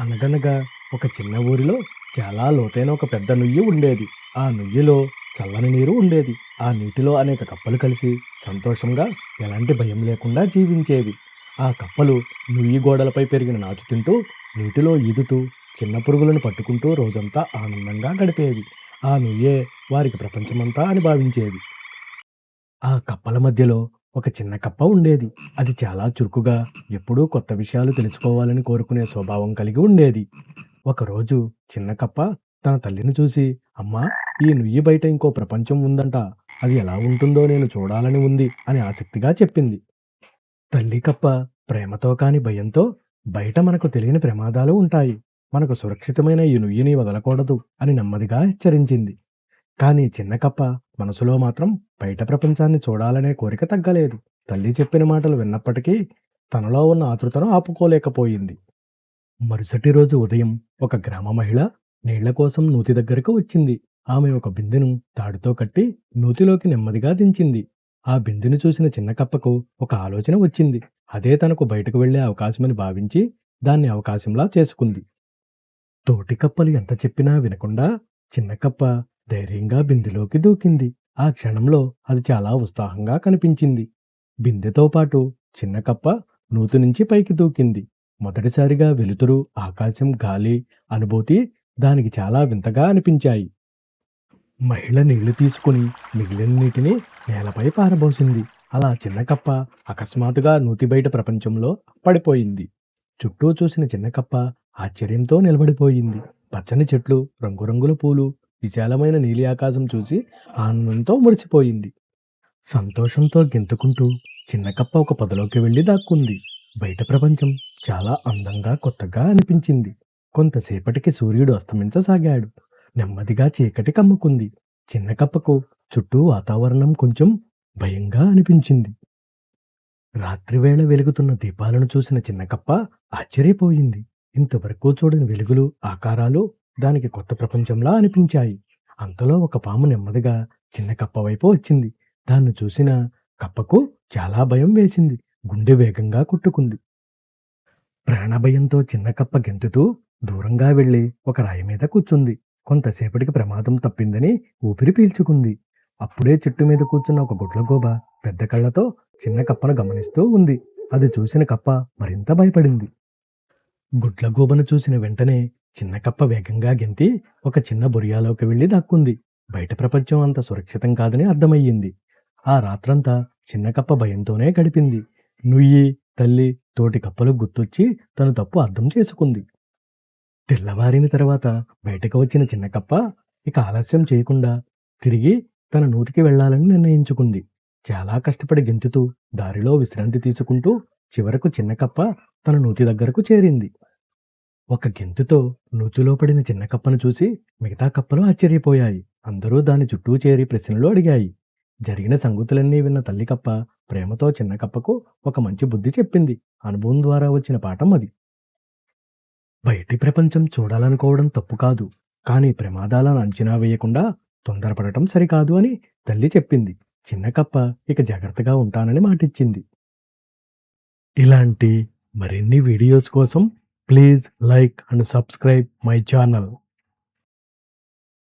అనగనగా ఒక చిన్న ఊరిలో చాలా లోతైన ఒక పెద్ద నుయ్యి ఉండేది. ఆ నుయ్యిలో చల్లని నీరు ఉండేది. ఆ నీటిలో అనేక కప్పలు కలిసి సంతోషంగా ఎలాంటి భయం లేకుండా జీవించేవి. ఆ కప్పలు నుయ్యి గోడలపై పెరిగిన నాచు తింటూ, నీటిలో ఈదుతూ, చిన్న పురుగులను పట్టుకుంటూ రోజంతా ఆనందంగా గడిపేవి. ఆ నుయ్యే వారికి ప్రపంచమంతా అని భావించేవి. ఆ కప్పల మధ్యలో ఒక చిన్న కప్ప ఉండేది. అది చాలా చురుకుగా, ఎప్పుడూ కొత్త విషయాలు తెలుసుకోవాలని కోరుకునే స్వభావం కలిగి ఉండేది. ఒకరోజు చిన్న కప్ప తన తల్లిని చూసి, అమ్మా, ఈ నుయ్యి బయట ఇంకో ప్రపంచం ఉందంట. అది ఎలా ఉంటుందో నేను చూడాలని ఉంది అని ఆసక్తిగా చెప్పింది. తల్లి కప్ప ప్రేమతో కాని భయంతో, బయట మనకు తెలియని ప్రమాదాలు ఉంటాయి. మనకు సురక్షితమైన ఈ నుయ్యిని వదలకూడదు అని నెమ్మదిగా హెచ్చరించింది. కానీ చిన్న కప్ప మనసులో మాత్రం బయట ప్రపంచాన్ని చూడాలనే కోరిక తగ్గలేదు. తల్లి చెప్పిన మాటలు విన్నప్పటికీ తనలో ఉన్న ఆతృతను ఆపుకోలేకపోయింది. మరుసటి రోజు ఉదయం ఒక గ్రామ మహిళ నీళ్ల కోసం నూతి దగ్గరకు వచ్చింది. ఆమె ఒక బిందెను తాడుతో కట్టి నూతిలోకి నెమ్మదిగా దించింది. ఆ బిందెను చూసిన చిన్న కప్పకు ఒక ఆలోచన వచ్చింది. అదే తనకు బయటకు వెళ్లే అవకాశమని భావించి దాన్ని అవకాశంలా చేసుకుంది. తోటి కప్పలు ఎంత చెప్పినా వినకుండా చిన్న కప్ప ధైర్యంగా బిందెలోకి దూకింది. ఆ క్షణంలో అది చాలా ఉత్సాహంగా కనిపించింది. బిందెతో పాటు చిన్న కప్ప నూతి నుంచి పైకి దూకింది. మొదటిసారిగా వెలుతురు, ఆకాశం, గాలి అనుభూతి దానికి చాలా వింతగా అనిపించాయి. మహిళ నీళ్లు తీసుకుని మిగిలిన నీటిని నేలపై పారబోసింది. అలా చిన్న కప్ప అకస్మాత్తుగా నూతి బయట ప్రపంచంలో పడిపోయింది. చుట్టూ చూసిన చిన్న కప్ప ఆశ్చర్యంతో నిలబడిపోయింది. పచ్చని చెట్లు, రంగురంగుల పూలు, విశాలమైన నీలి ఆకాశం చూసి ఆనందంతో మురిసిపోయింది. సంతోషంతో గెంతుకుంటూ చిన్న కప్ప ఒక పొదలోకి వెళ్లి దాక్కుంది. బయట ప్రపంచం చాలా అందంగా, కొత్తగా అనిపించింది. కొంతసేపటికి సూర్యుడు అస్తమించసాగాడు. నెమ్మదిగా చీకటి కమ్ముకుంది. చిన్న కప్పకు చుట్టూ వాతావరణం కొంచెం భయంగా అనిపించింది. రాత్రివేళ వెలుగుతున్న దీపాలను చూసిన చిన్న కప్ప ఆశ్చర్యపోయింది. ఇంతవరకు చూడని వెలుగులు, ఆకారాలు దానికి కొత్త ప్రపంచంలా అనిపించాయి. అంతలో ఒక పాము నెమ్మదిగా చిన్న కప్ప వైపు వచ్చింది. దాన్ని చూసిన కప్పకు చాలా భయం వేసింది. గుండె వేగంగా కొట్టుకుంది. ప్రాణభయంతో చిన్న కప్ప గెంతుతూ దూరంగా వెళ్లి ఒక రాయి మీద కూర్చుంది. కొంతసేపటికి ప్రమాదం తప్పిందని ఊపిరి పీల్చుకుంది. అప్పుడే చెట్టు మీద కూర్చున్న ఒక గుడ్లగూబ పెద్ద కళ్ళతో చిన్న కప్పను గమనిస్తూ ఉంది. అది చూసిన కప్ప మరింత భయపడింది. గుడ్లగూబను చూసిన వెంటనే చిన్న కప్ప వేగంగా గెంతి ఒక చిన్న బొరియాలోకి వెళ్లి దాక్కుంది. బయట ప్రపంచం అంత సురక్షితం కాదని అర్థమయ్యింది. ఆ రాత్రంతా చిన్న కప్ప భయంతోనే గడిపింది. నుయ్యి, తల్లి, తోటి కప్పలు గుర్తొచ్చి తను తప్పు అర్థం చేసుకుంది. తెల్లవారిన తర్వాత బయటకు వచ్చిన చిన్న కప్ప ఇక ఆలస్యం చేయకుండా తిరిగి తన నూతికి వెళ్లాలని నిర్ణయించుకుంది. చాలా కష్టపడి గెంతుతూ దారిలో విశ్రాంతి తీసుకుంటూ చివరకు చిన్న కప్ప తన నూతి దగ్గరకు చేరింది. ఒక గెంతుతో నూతిలో పడిన చిన్న కప్పను చూసి మిగతా కప్పలు ఆశ్చర్యపోయాయి. అందరూ దాని చుట్టూ చేరి ప్రశ్నలు అడిగాయి. జరిగిన సంగతులన్నీ విన్న తల్లి కప్ప ప్రేమతో చిన్న కప్పకు ఒక మంచి బుద్ధి చెప్పింది. అనుభవం ద్వారా వచ్చిన పాఠం అది. బయటి ప్రపంచం చూడాలనుకోవడం తప్పు కాదు, కానీ ప్రమాదాలను అంచనా వేయకుండా తొందరపడటం సరికాదు అని తల్లి చెప్పింది. చిన్న కప్ప ఇక జాగ్రత్తగా ఉంటానని మాటిచ్చింది. ఇలాంటి మరిన్ని వీడియోస్ కోసం please like and subscribe my channel.